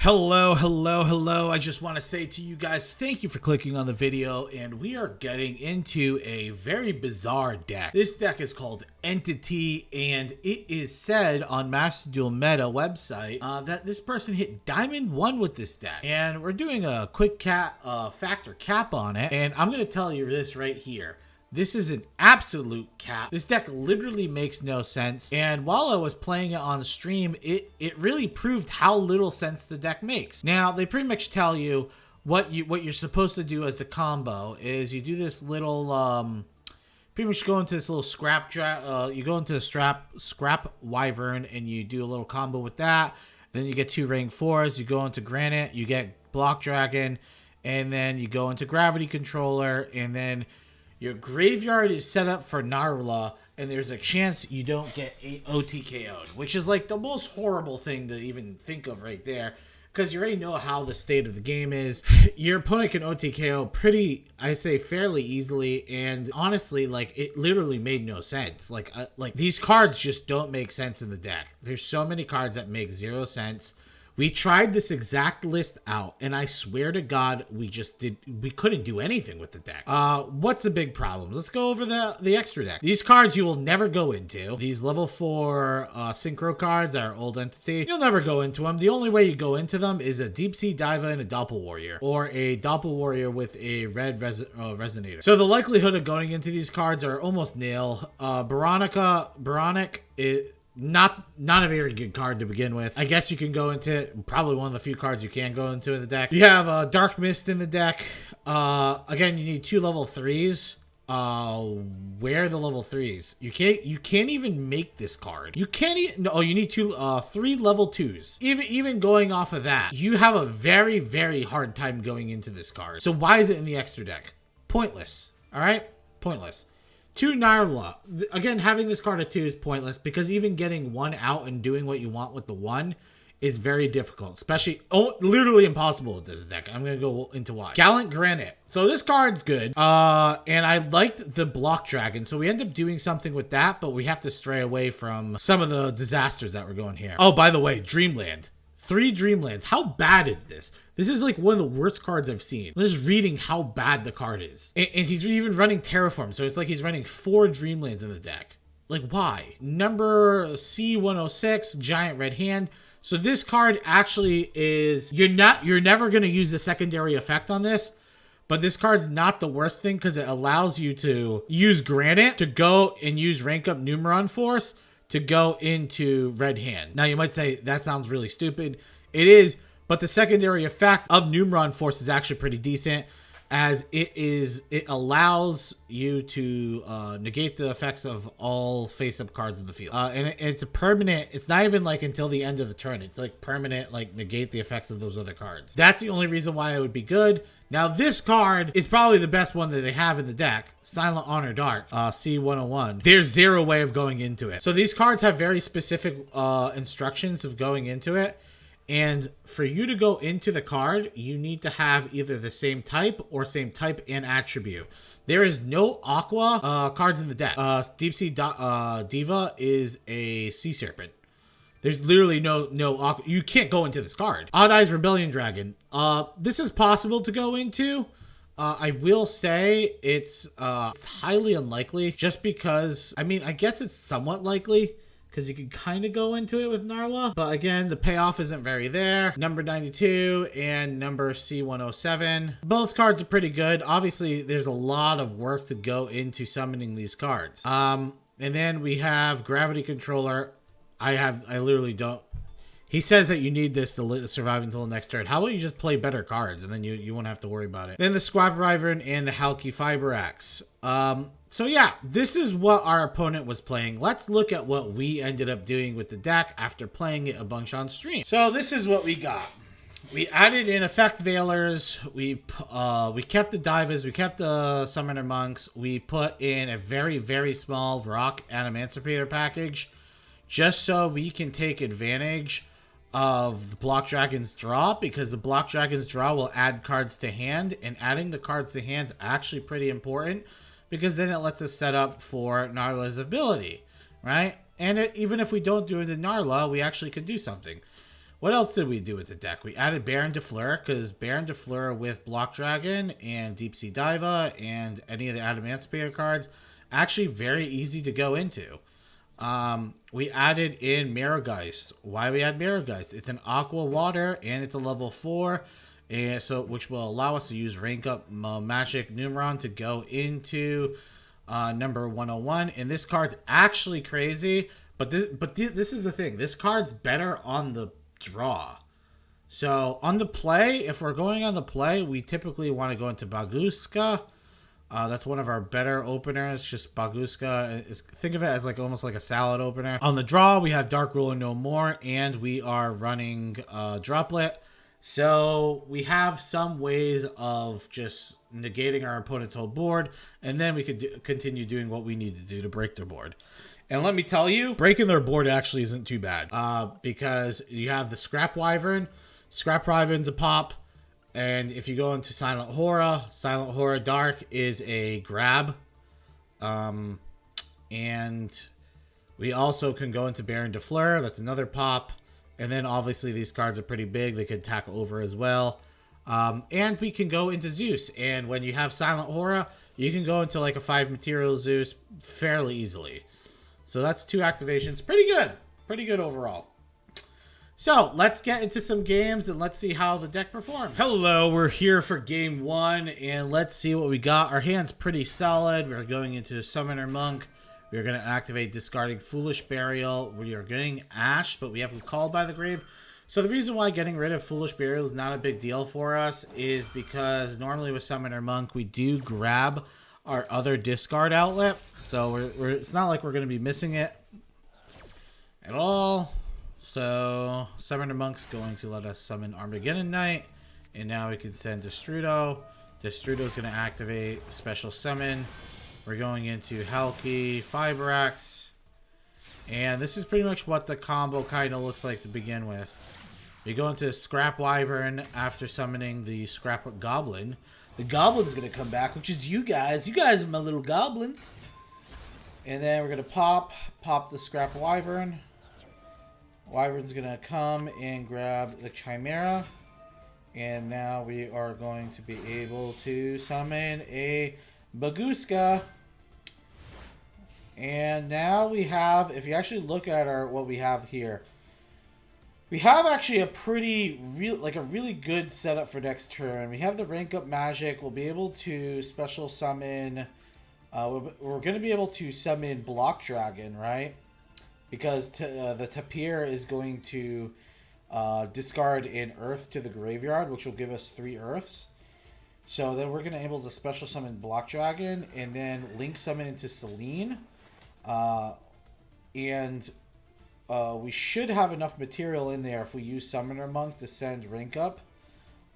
Hello. I just want to say to you guys, thank you for clicking on the video, and we are getting into a very bizarre deck. This deck is called Entity, and it is said on Master Duel Meta website that this person hit Diamond 1 with this deck. And we're doing a quick factor cap on it, and I'm going to tell you this right here. This is an absolute cap. This deck literally makes no sense. And while I was playing it on stream, it really proved how little sense the deck makes. Now, they pretty much tell you what you're supposed to do as a combo is you do this little pretty much go into this little you go into a scrap wyvern and you do a little combo with that. Then you get 2 rank 4s, you go into granite, you get block dragon, and then you go into gravity controller, and then your graveyard is set up for Narla, and there's a chance you don't get OTKO'd, which is like the most horrible thing to even think of right there, because you already know how the state of the game is. Your opponent can OTKO pretty, I say, fairly easily, and honestly, like, it literally made no sense. Like these cards just don't make sense in the deck. There's so many cards that make 0 sense. We tried this exact list out, and I swear to God, we couldn't do anything with the deck. What's the big problem? Let's go over the extra deck. These cards you will never go into. These level 4 synchro cards are old entity. You'll never go into them. The only way you go into them is a Deep Sea Diva and a Doppel Warrior, or a Doppel Warrior with a red resonator. So the likelihood of going into these cards are almost nil. Baronic is not a very good card to begin with. I guess you can go into it. Probably one of the few cards you can go into in the deck. You have Dark Mist in the deck. Again, you need 2 level 3s. Where are the level 3s? You can't even make this card. You can't even, no, you need 3 level 2s. Even going off of that, you have a very, very hard time going into this card. So why is it in the extra deck? Pointless. All right? Pointless. 2 Narla. Again, having this card at 2 is pointless because even getting 1 out and doing what you want with the 1 is very difficult. Especially, literally impossible with this deck. I'm going to go into why. Gallant Granite. So this card's good. And I liked the block dragon. So we end up doing something with that, but we have to stray away from some of the disasters that were going here. Oh, by the way, Dreamland. 3 Dreamlands. How bad is this? This is like one of the worst cards I've seen. I'm just reading how bad the card is. And he's even running Terraform. So it's like he's running 4 Dreamlands in the deck. Like, why? Number C106, Giant Red Hand. So this card actually is, you're never going to use the secondary effect on this. But this card's not the worst thing because it allows you to use Granite to go and use rank up Numeron Force to go into Red Hand. Now you might say that sounds really stupid. It is, but the secondary effect of Numeron Force is actually pretty decent, as it allows you to negate the effects of all face-up cards in the field. And it's a permanent, it's not even like until the end of the turn. It's like permanent, like negate the effects of those other cards. That's the only reason why it would be good. Now, this card is probably the best one that they have in the deck. Silent Honor Dark, C101. There's 0 way of going into it. So these cards have very specific instructions of going into it. And for you to go into the card, you need to have either the same type or same type and attribute. There is no Aqua cards in the deck. Deep Sea Diva is a Sea Serpent. There's literally no Aqua. You can't go into this card. Odd Eyes Rebellion Dragon. This is possible to go into. I will say it's highly unlikely just because, I mean, I guess it's somewhat likely because you can kind of go into it with Narla. But again, the payoff isn't very there. Number 92 and number C107. Both cards are pretty good. Obviously, there's a lot of work to go into summoning these cards. And then we have Gravity Controller. I literally don't. He says that you need this to survive until the next turn. How about you just play better cards and then you won't have to worry about it. Then the Squab Wyvern and the Halki Fiber Axe. So yeah, this is what our opponent was playing. Let's look at what we ended up doing with the deck after playing it a bunch on stream. So this is what we got. We added in Effect Veilers. We kept the Divas. We kept the Summoner Monks. We put in a very, very small Rock Animancipator package, just so we can take advantage of the Block Dragon's draw, because the Block Dragon's draw will add cards to hand, and adding the cards to hand is actually pretty important because then it lets us set up for Narla's ability, right? And even if we don't do it in Narla, we actually could do something. What else did we do with the deck? We added Baron de Fleur, because Baron de Fleur with Block Dragon and Deep Sea Diva and any of the Adamantipator cards, actually very easy to go into. We added in Mirrorgeist. Why we add Mirrorgeist? It's an Aqua Water and it's a level 4, and so which will allow us to use rank up Magic Numeron to go into number 101. And this card's actually crazy, but this is the thing. This card's better on the draw. So on the play, if we're going on the play, we typically want to go into Baguska. That's one of our better openers. Just Baguska. Think of it as like almost like a salad opener. On the draw, we have Dark Ruler No More, and we are running Droplet. So we have some ways of just negating our opponent's whole board, and then we could continue doing what we need to do to break their board. And let me tell you, breaking their board actually isn't too bad, because you have the Scrap Wyvern. Scrap Wyvern's a pop, and if you go into Silent Horror Dark is a grab. And we also can go into Baron de Fleur. That's another pop. And then obviously these cards are pretty big. They could attack over as well. And we can go into Zeus. And when you have Silent Horror, you can go into like a 5 material Zeus fairly easily. So that's 2 activations. Pretty good. Pretty good overall. So let's get into some games and let's see how the deck performs. Hello, we're here for game 1 and let's see what we got. Our hand's pretty solid. We're going into Summoner Monk. We're going to activate discarding Foolish Burial. We are getting Ash, but we have Called by the Grave. So the reason why getting rid of Foolish Burial is not a big deal for us is because normally with Summoner Monk, we do grab our other discard outlet. So it's not like we're going to be missing it at all. So Summoner Monk's going to let us summon Armageddon Knight. And now we can send Destrudo. Destrudo's going to activate Special Summon. We're going into Helki, Fiberax. And this is pretty much what the combo kind of looks like to begin with. We go into Scrap Wyvern after summoning the Scrap Goblin. The Goblin's going to come back, which is you guys. You guys are my little goblins. And then we're going to pop the Scrap Wyvern. Wyvern's going to come and grab the Chimera. And now we are going to be able to summon a Baguska. And now we have, if you actually look at what we have here, we have actually a really good setup for next turn. We have the rank up magic. We'll be able to special summon. We're going to be able to summon Block Dragon, right? Because the Tapir is going to discard an Earth to the graveyard, which will give us 3 Earths. So then we're going to be able to special summon Block Dragon and then link summon into Selene. We should have enough material in there if we use Summoner Monk to send rank up.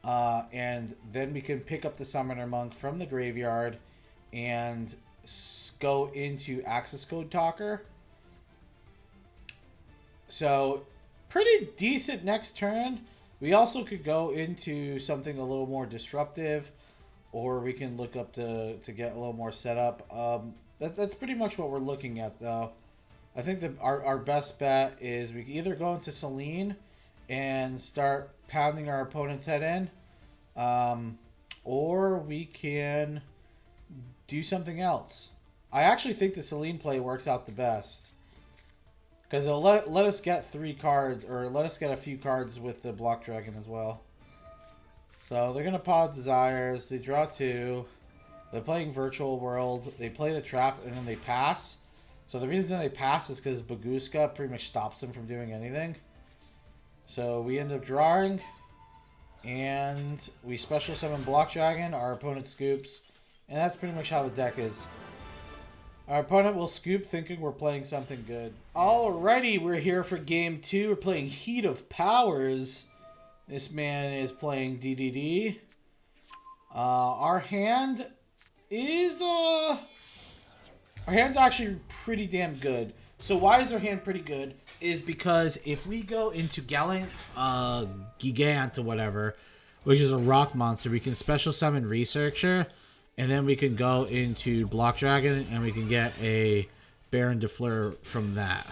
And then we can pick up the Summoner Monk from the graveyard and go into Access Code Talker. So pretty decent next turn. We also could go into something a little more disruptive, or we can look up to get a little more setup. That's pretty much what we're looking at, though. I think that our best bet is we can either go into Selene and start pounding our opponent's head in, or we can do something else. I actually think the Selene play works out the best, because it'll let us get 3 cards, or let us get a few cards with the Block Dragon as well. So they're going to pause Desires. They draw 2. They're playing Virtual World. They play the Trap, and then they pass. So the reason they pass is because Baguska pretty much stops them from doing anything. So we end up drawing, and we special summon Block Dragon. Our opponent scoops, and that's pretty much how the deck is. Our opponent will scoop thinking we're playing something good. Alrighty, we're here for game 2. We're playing Heat of Powers. This man is playing DDD. Our hand is our hand's actually pretty damn good. So why is our hand pretty good? Is because if we go into Gigant or whatever, which is a rock monster, we can special summon Researcher. And then we can go into Block Dragon, and we can get a Baron de Fleur from that.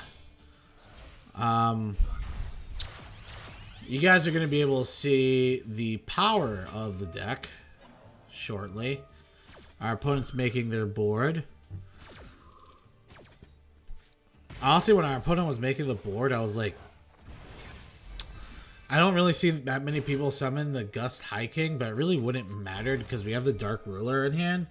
You guys are going to be able to see the power of the deck shortly. Our opponent's making their board. Honestly, when our opponent was making the board, I was like, I don't really see that many people summon the Gust High King, but it really wouldn't matter because we have the Dark Ruler in hand.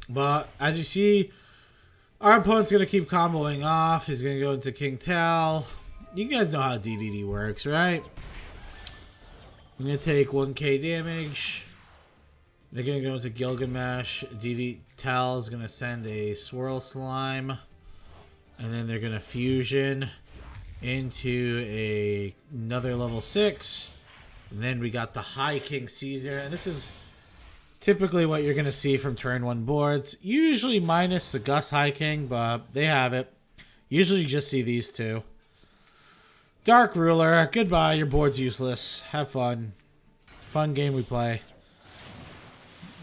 But as you see, our opponent's going to keep comboing off. He's going to go into King Tal. You guys know how DDD works, right? I'm going to take 1k damage. They're going to go into Gilgamesh. DD Tal is going to send a Swirl Slime. And then they're going to fusion into another level 6. And then we got the High King Caesar. And this is typically what you're going to see from turn 1 boards. Usually minus the Gus High King, but they have it. Usually you just see these two. Dark Ruler, goodbye, your board's useless. Have fun. Fun game we play.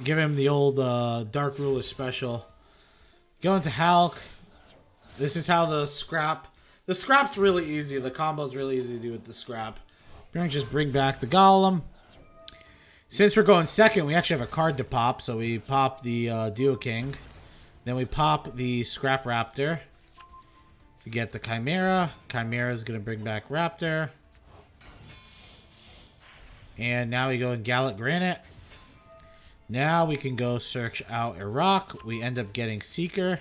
Give him the old Dark Ruler special. Go into Hulk. This is how the scrap... The scrap's really easy. The combo's really easy to do with the scrap. We're going to just bring back the Golem. Since we're going second, we actually have a card to pop. So we pop the Duel King. Then we pop the Scrap Raptor. To get the Chimera. Chimera is going to bring back Raptor. And now we go in Gallic Granite. Now we can go search out Iraq. We end up getting Seeker,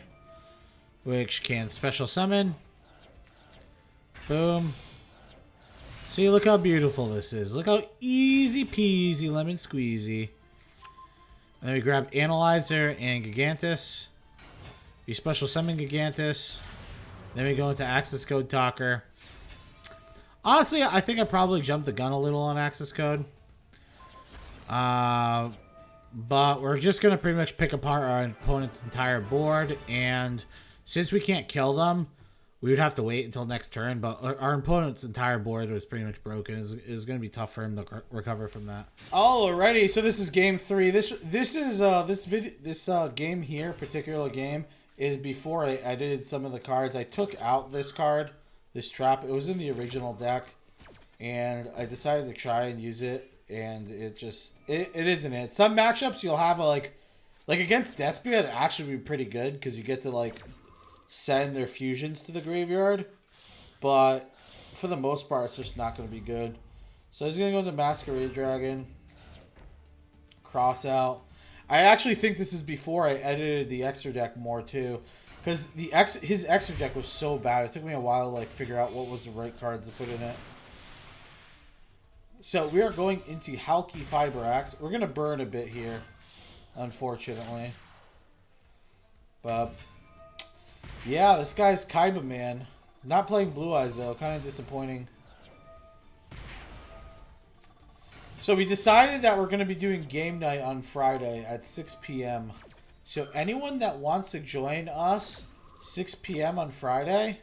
which can special summon. Boom. See, look how beautiful this is. Look how easy peasy lemon squeezy. And then we grab Analyzer and Gigantus. We special summon Gigantus. Then we go into Access Code Talker. Honestly, I think I probably jumped the gun a little on Access Code. But we're just going to pretty much pick apart our opponent's entire board. And since we can't kill them, we would have to wait until next turn. But our opponent's entire board was pretty much broken. It's going to be tough for him to recover from that. Alrighty, so this is game 3. This game here, particular game, is before I edited some of the cards. I took out this card, this trap. It was in the original deck, and I decided to try and use it, and it isn't it. Some matchups you'll have like against Despia, it'd actually be pretty good because you get to like send their fusions to the graveyard, but for the most part, it's just not going to be good. So he's going to go into Masquerade Dragon, cross out. I actually think this is before I edited the extra deck more too, because his extra deck was so bad. It took me a while to like figure out what was the right cards to put in it. So we are going into Halki Fiber Axe. We're gonna burn a bit here, unfortunately. But yeah, this guy's Kaiba Man. Not playing Blue Eyes though. Kind of disappointing. So we decided that we're going to be doing game night on Friday at 6 p.m. So anyone that wants to join us 6 p.m. on Friday,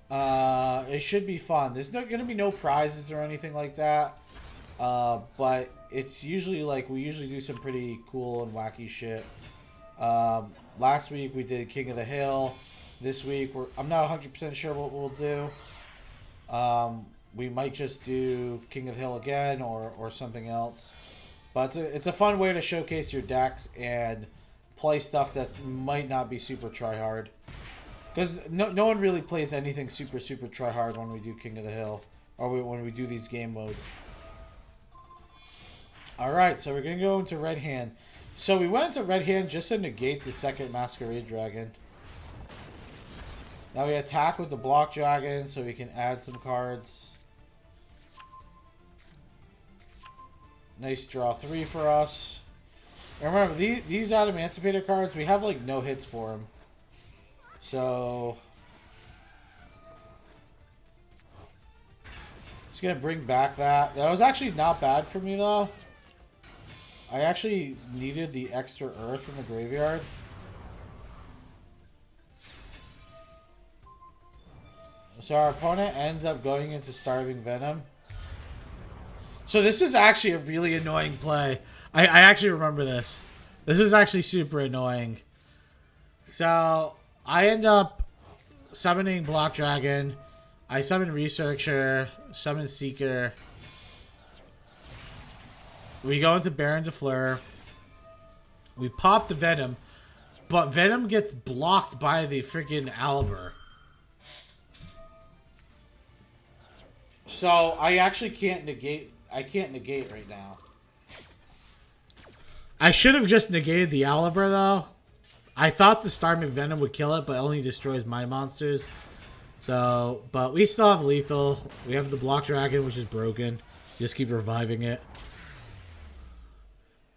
it should be fun. There's not going to be no prizes or anything like that. But it's usually like we usually do some pretty cool and wacky shit. Last week we did King of the Hill. This week I'm not 100% sure what we'll do. We might just do King of the Hill again or something else. But it's a fun way to showcase your decks and play stuff that might not be super try-hard. Because no one really plays anything super try-hard when we do King of the Hill. Or when we do these game modes. Alright, so we're going to go into Red Hand. So we went into Red Hand just to negate the second Masquerade Dragon. Now we attack with the Block Dragon so we can add some cards. Nice draw 3 for us. And remember, these Emancipator cards, we have like no hits for them. So just gonna bring back that. That was actually not bad for me though. I actually needed the extra earth in the graveyard. So our opponent ends up going into Starving Venom. So this is actually a really annoying play. I actually remember this. This was actually super annoying. So I end up summoning Block Dragon. I summon Researcher, summon Seeker. We go into Baron de Fleur. We pop the Venom, but Venom gets blocked by the freaking Aliber. So I actually can't negate. I can't negate right now. I should have just negated the Aliber though. I thought the Starmie Venom would kill it, but it only destroys my monsters. So, but we still have lethal. We have the Block Dragon, which is broken. Just keep reviving it.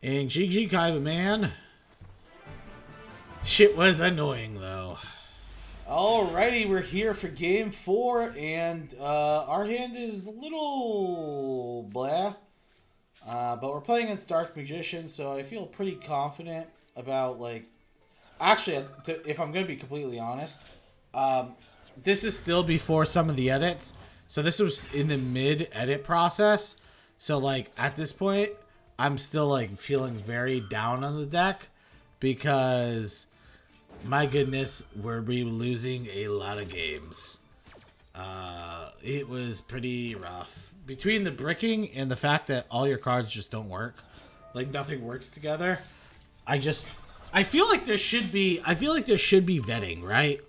And GG Kaiba, man. Shit was annoying, though. Alrighty, we're here for game 4, and our hand is a little blah. But we're playing against Dark Magician, so I feel pretty confident about, like... Actually, if I'm going to be completely honest, this is still before some of the edits. So this was in the mid-edit process. So, like, at this point, I'm still, like, feeling very down on the deck. Because, my goodness, we're losing a lot of games. It was pretty rough. Between the bricking and the fact that all your cards just don't work. Like, nothing works together. I feel like there should be vetting, right?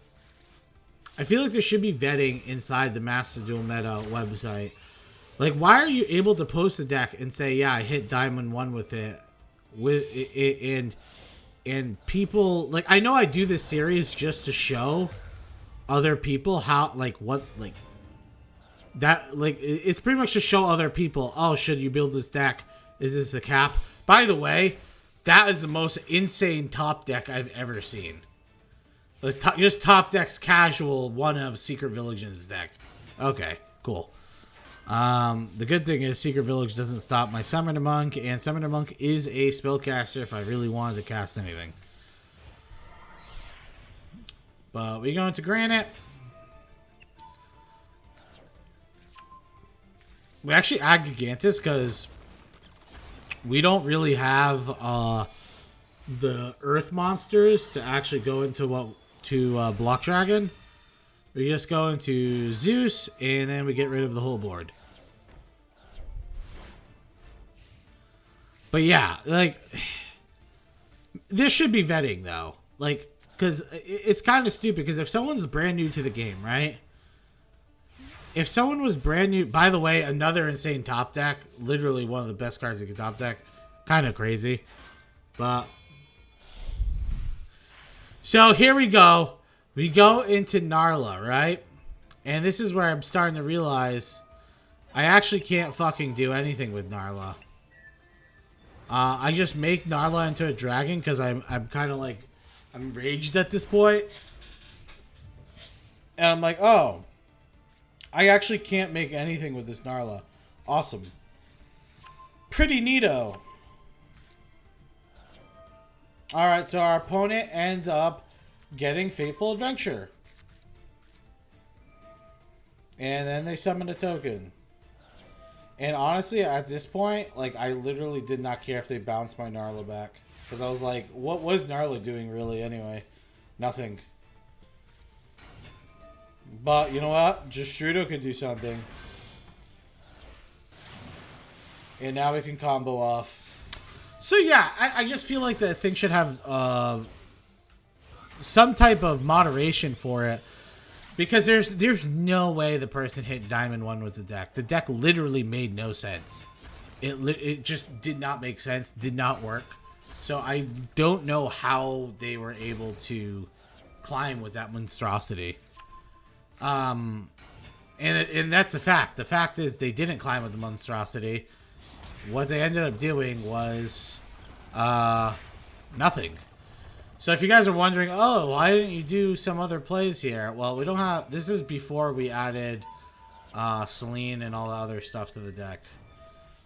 I feel like there should be vetting inside the Master Duel Meta website. Like, why are you able to post a deck and say, yeah, I hit Diamond 1 with it, and people, like, I know I do this series just to show other people how, like, what, like, that, like, it's pretty much to show other people, oh, should you build this deck? Is this a cap? By the way, that is the most insane top deck I've ever seen. Just top deck's casual one of Secret Village's deck. Okay, cool. The good thing is Secret Village doesn't stop my Summoner Monk, and Summoner Monk is a spellcaster if I really wanted to cast anything. But we go into Granite. We actually add Gigantus because we don't really have the Earth monsters to actually go into Block Dragon. We just go into Zeus, and then we get rid of the whole board. But yeah, like, this should be vetting, though. Like, because it's kind of stupid, because if someone's brand new to the game, right? If someone was brand new... By the way, another insane top deck. Literally one of the best cards you can top deck. Kind of crazy. But... So, here we go. We go into Narla, right? And this is where I'm starting to realize I actually can't fucking do anything with Narla. I just make Narla into a dragon because I'm kind of like... I'm raged at this point. And I'm like, oh... I actually can't make anything with this Narla. Awesome. Pretty neato. Alright, so our opponent ends up getting Fateful Adventure. And then they summon a token. And honestly, at this point, like, I literally did not care if they bounced my Narla back. Because I was like, what was Narla doing really anyway? Nothing. But, you know what? Justrudo could do something. And now we can combo off. So, yeah, I just feel like the thing should have some type of moderation for it. Because there's no way the person hit Diamond 1 with the deck. The deck literally made no sense. It just did not make sense. Did not work. So, I don't know how they were able to climb with that monstrosity. And that's a fact. The fact is they didn't climb with the monstrosity. What they ended up doing was nothing. So if you guys are wondering, oh, why didn't you do some other plays here? Well, we don't have... This is before we added Celine and all the other stuff to the deck.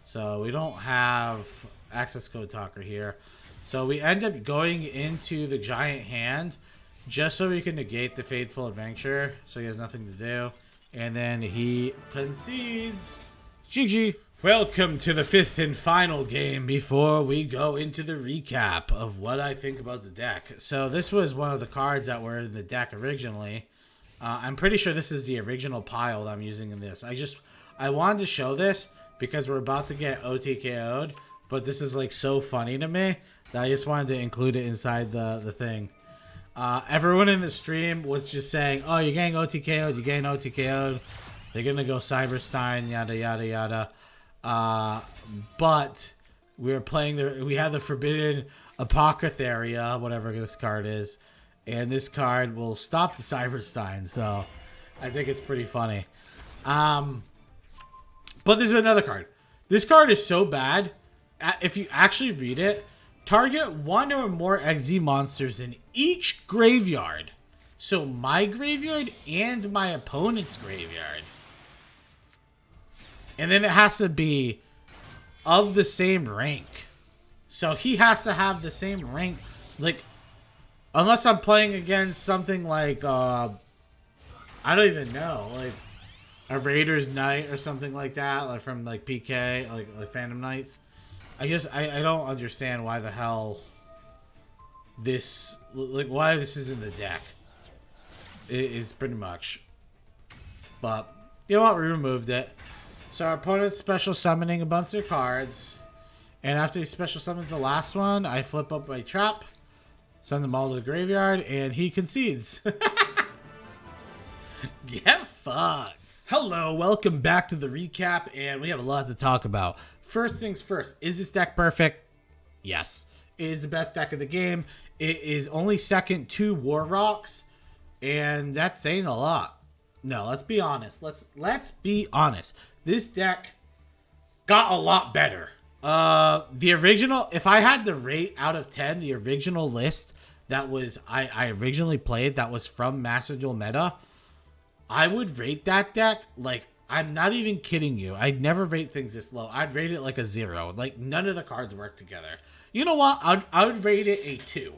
So we don't have access code talker here. So we end up going into the giant hand just so we can negate the Fateful Adventure, so he has nothing to do. And then he concedes. GG. Welcome to the fifth and final game before we go into the recap of what I think about the deck. So this was one of the cards that were in the deck originally. I'm pretty sure this is the original pile that I'm using in this. I wanted to show this because we're about to get OTKO'd, but this is like so funny to me that I just wanted to include it inside the thing. Everyone in the stream was just saying, oh, you're getting OTKO'd, you're getting OTKO'd. They're going to go Cyberstein, yada, yada, yada. But we were playing we had the Forbidden Apothecaria, whatever this card is, and this card will stop the Cyberstein, so I think it's pretty funny. But there's another card. This card is so bad, if you actually read it, target one or more XZ monsters in each graveyard. So my graveyard and my opponent's graveyard. And then it has to be of the same rank. So he has to have the same rank. Like, unless I'm playing against something like, I don't even know. Like, a Raiders Knight or something like that. Like, from, like, PK. Like Phantom Knights. I guess I don't understand why the hell this... Like, why this is in the deck. It is pretty much. But, you know what? We removed it. So our opponent's special summoning a bunch of cards. And after he special summons the last one, I flip up my trap, send them all to the graveyard, and he concedes. Get fucked. Hello, welcome back to the recap, and we have a lot to talk about. First things first, is this deck perfect? Yes. It is the best deck of the game. It is only second to War Rocks, and that's saying a lot. No, let's be honest. Let's be honest. This deck got a lot better. The original, if I had to rate out of 10, the original list that was I originally played that was from Master Duel Meta, I would rate that deck like, I'm not even kidding you. I'd never rate things this low. I'd rate it like a 0. Like, none of the cards work together. You know what? I would rate it a 2.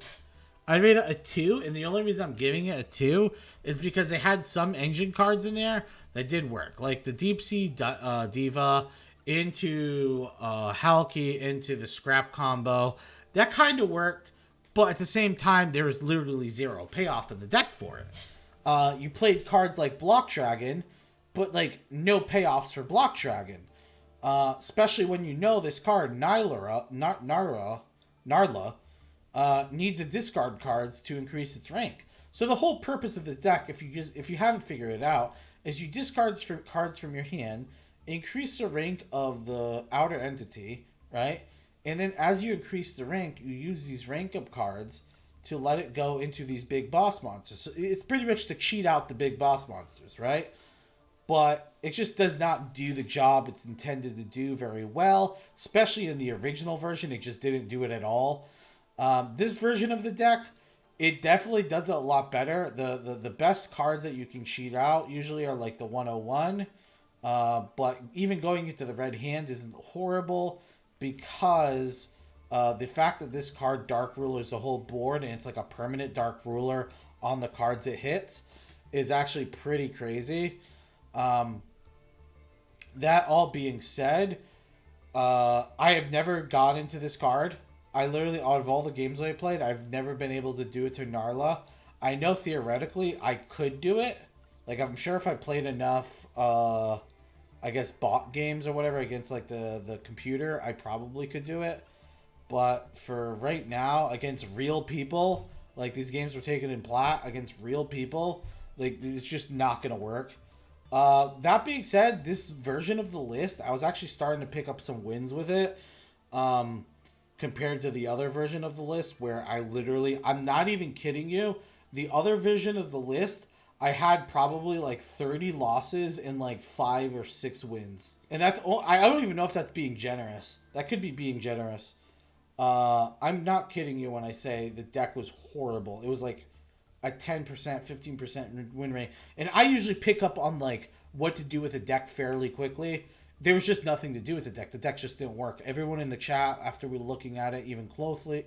I'd rate it a 2, and the only reason I'm giving it a 2 is because they had some engine cards in there that did work. Like the Deep Sea Diva into Halki into the Scrap combo. That kind of worked, but at the same time, there was literally 0 payoff in the deck for it. You played cards like Block Dragon, but like no payoffs for Block Dragon. Especially when you know this card, Narla, needs a discard cards to increase its rank. So the whole purpose of the deck, if you haven't figured it out, is you discard cards from your hand, increase the rank of the outer entity, right? And then as you increase the rank, you use these rank up cards to let it go into these big boss monsters. So it's pretty much to cheat out the big boss monsters, right? But it just does not do the job it's intended to do very well, especially in the original version. It just didn't do it at all. This version of the deck, it definitely does it a lot better. The best cards that you can cheat out usually are like the 101. But even going into the red hand isn't horrible because the fact that this card Dark Ruler is the whole board and it's like a permanent Dark Ruler on the cards it hits is actually pretty crazy. That all being said, I have never got into this card. I literally, out of all the games I played, I've never been able to do it to Narla. I know theoretically I could do it. Like, I'm sure if I played enough, I guess, bot games or whatever against, like, the computer, I probably could do it. But for right now, against real people, like, these games were taken in plat against real people, like, it's just not going to work. That being said, this version of the list, I was actually starting to pick up some wins with it. Compared to the other version of the list where I'm not even kidding you, the other version of the list, I had probably like 30 losses and like 5 or 6 wins. And that's, I don't even know if that's being generous. That could be being generous. I'm not kidding you when I say the deck was horrible. It was like a 10%, 15% win rate. And I usually pick up on like what to do with a deck fairly quickly. There was just nothing to do with the deck. The deck just didn't work. Everyone in the chat, after we were looking at it even closely,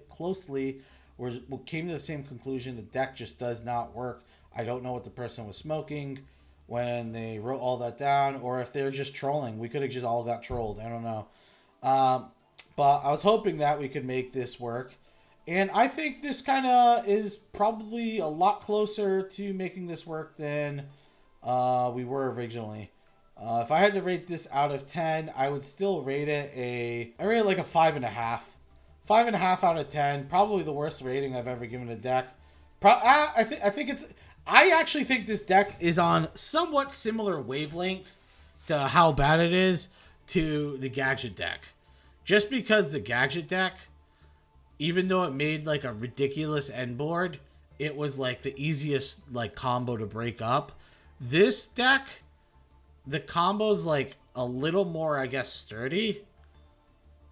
came to the same conclusion. The deck just does not work. I don't know what the person was smoking. when they wrote all that down, or if they're just trolling. We could have just all got trolled. I don't know. Um, but I was hoping that we could make this work. And I think this kind of is probably a lot closer to making this work than we were originally. If I had to rate this out of 10, I would still rate it I rate it like a 5.5. 5.5 out of 10. Probably the worst rating I've ever given a deck. I actually think this deck is on somewhat similar wavelength to how bad it is to the Gadget deck. Just because the Gadget deck, even though it made like a ridiculous end board, it was like the easiest like combo to break up. This deck, the combo's like a little more, I guess, sturdy.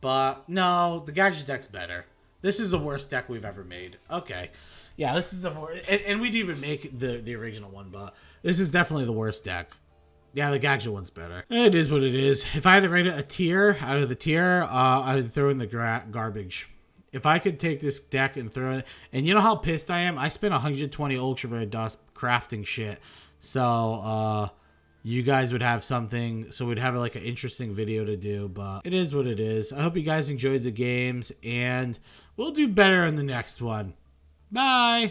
But no, the Gadget deck's better. This is the worst deck we've ever made. Okay. Yeah, this is and we'd even make the original one, but this is definitely the worst deck. Yeah, the Gadget one's better. It is what it is. If I had to rate it a tier out of the tier, I would throw in the garbage. If I could take this deck and throw it, and you know how pissed I am? I spent 120 Ultra Rare Dust crafting shit. So, you guys would have something, so we'd have like an interesting video to do, but it is what it is. I hope you guys enjoyed the games, and we'll do better in the next one. Bye!